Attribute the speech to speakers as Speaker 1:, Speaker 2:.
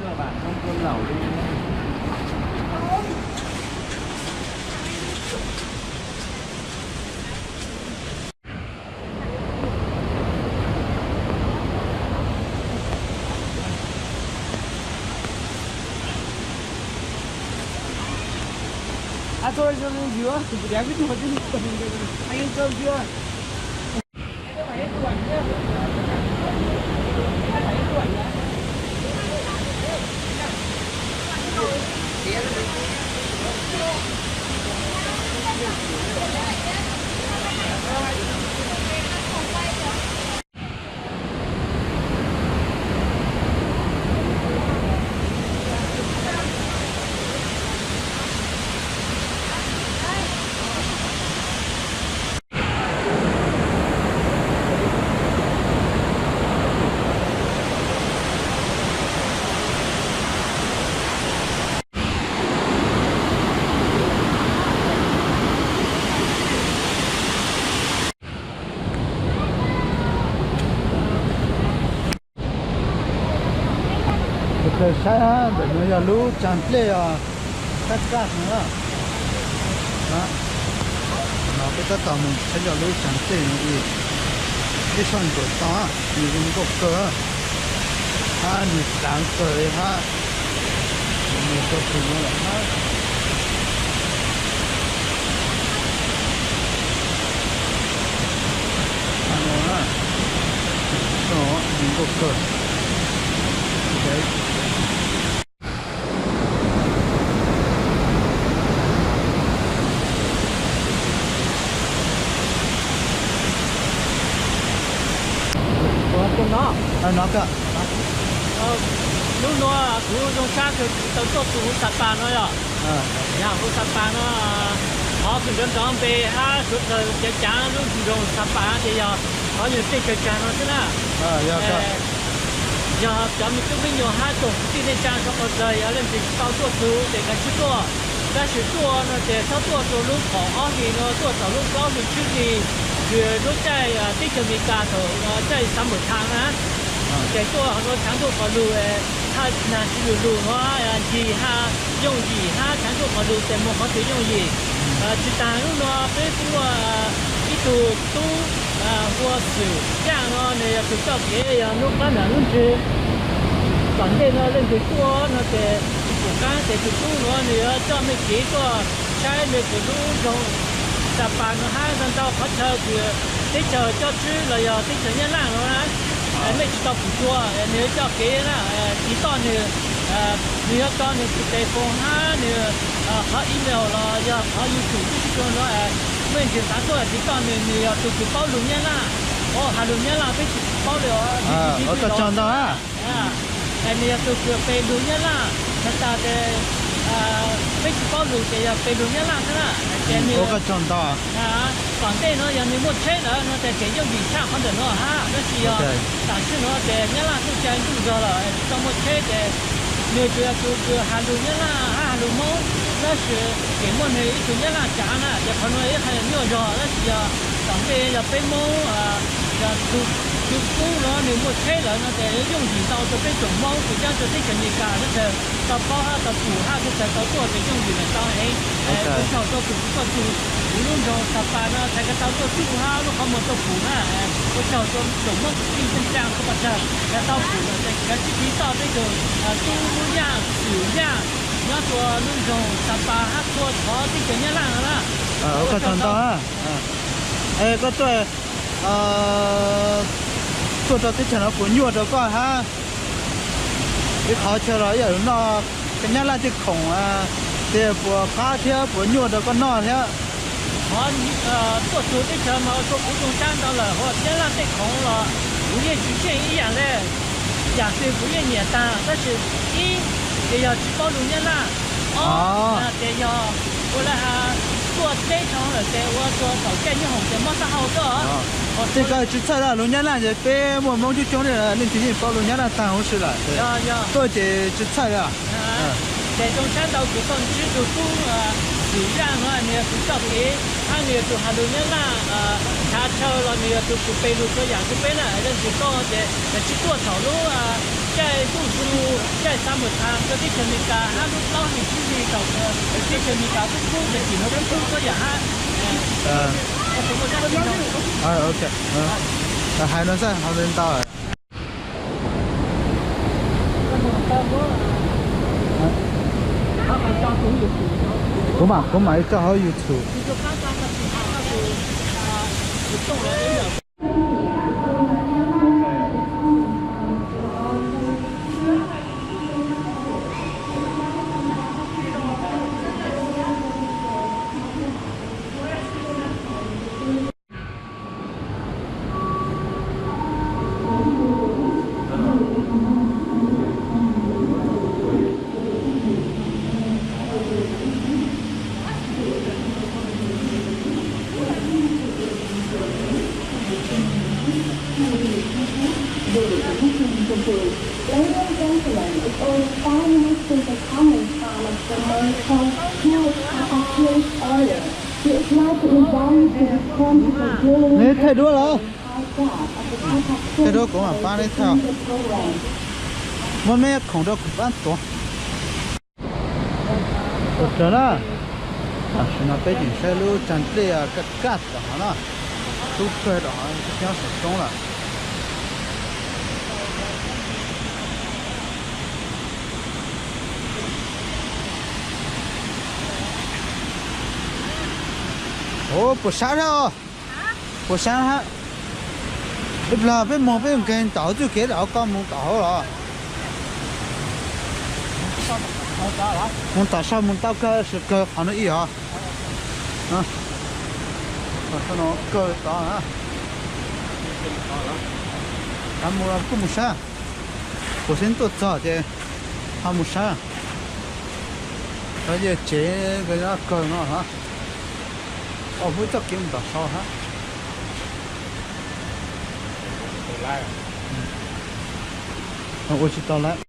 Speaker 1: là bạn không cơm lẩu đi. À tôi cho lên dứa, thì đéo biết một chứ. Anh ăn cơm chưa? Cái sai ha, để nó giờ lú chẳng lẽ cắt cắt nữa, đó, nó cái tất cả mình sẽ giờ lú chẳng lẽ gì, cái son của nó, thì mình có cỡ, ha, mình sáng cỡ ha, mình có cỡ nữa ha, đó, mình có cỡ, đấy. Nó cả
Speaker 2: lúc nó cũng trong xa thì tao cho tụ sạt bàn nó rồi, nhà tụ sạt bàn nó họ cứ đến đó về ha, rồi cái chả lúc dùng sạt bàn thì giờ họ dùng cái chả nó thế nào, giờ cho mình chúng mình nhiều hai tổ thì nên chả cho một đời ở lên thì tao cho tụ để cái chút to, cái chút to nó để tao cho lúc họ thì nó cho lúc đó mình chút gì, rồi lúc chạy tích cực mình cả tổ chạy 3 tháng á. cái做很多长途跑路它那是路话gì ha用gì ha长途跑路怎么好使用gì chỉ当路呢被说一度都或是这样呢你要去找别人路班的路是反正呢人家说那个不干的去路呢你要找没结果在那个路中上班呢还能到跑车去这车叫去了要这车也烂了ไม่ติดต่อผู้ชัวเนื้อเจ้าเก๋นะติดต่อเนื้อตอนเนื้อติดต่อโฟนหาเนื้อเขาอีเมลเราอย่าเขายูทูบที่ชวนเราไม่ถึง3ตัวติดต่อเนื้อตัวคือเป้าลุงเนี่ยนะโอ้หาลุงเนี่ยละไปติดเป้าเลย
Speaker 1: ở cái chọn đó á
Speaker 2: เนื้อตัวคือไปลุงเนี่ยละแต่แต่ไม่ติดเป้าลุงแต่อย่าไปลุงเนี่ยละใช่ไหม
Speaker 1: ở cái chọn đó
Speaker 2: 反对呢，要你没车了，那在这有比差很多哈，那是要，但是呢，在你那都讲究着了，怎么车的，你主要就是还路你那还路毛，那是给我们一种你那家呢，在可能也还有着，那是要反对要被毛要就公了，你没车了，那在用地到就被种毛，不讲就这个你干，那是到包哈到补哈，就是到做的用地的当然，不叫做不做就。无论从上班呢，才个到做住哈，路好么做补呢，我叫做怎么变成这样子不是？要到补了，这具体到这个猪样、鼠样，你要说那种上班还做好这个也烂了。
Speaker 1: ở cái chọn đó á cái tôi tôi cho cái chọn nó cuốn nhựa đó coi ha cái khó chờ rồi giờ nó cái nhát là cái khổng thì của phá theo của nhựa đó con nọ theo
Speaker 2: họ做主的车嘛，做不动站到了，或先让这空了，无业局限一样的，价税不愿简单，但是也要去包容人啦，得要过来哈做这场了，在我做早间你红的马上好做。
Speaker 1: 这个只菜了，农家那就被我们就讲的，那最近包农家那3红是了，多这只菜了。
Speaker 2: 在中山道古洞支柱中主要你要做给，你要做哈路呢查车了，你要做北路车养这边了，那就到去做草路在杜斯路，在沙漠滩，这地层米高，路老你自己找个地层米高，不的几头不这样
Speaker 1: OK， 还能在旁边到哎。我买正好有车。
Speaker 3: Ladies and gentlemen, it's only 5 minutes since the coming time of the American North area. We would like to invite you to return to the jewelry
Speaker 1: 你太多了，
Speaker 3: of
Speaker 1: 太多给我搬了一套，
Speaker 3: the program.
Speaker 1: 我们也空着搬多。我真的，是那北京山路站这呀，个干子好了，都出来的好像是挺手中了。哦，不杀它哦，不杀它。你不啦，别毛病跟到就给了，搞没搞好了。我打上门大概是个好的一啊，可能个打啊，俺们不木山，我先都早的，俺木山，而且这个要搞呢哈。哦，不叫给我们打烧哈。我去倒来。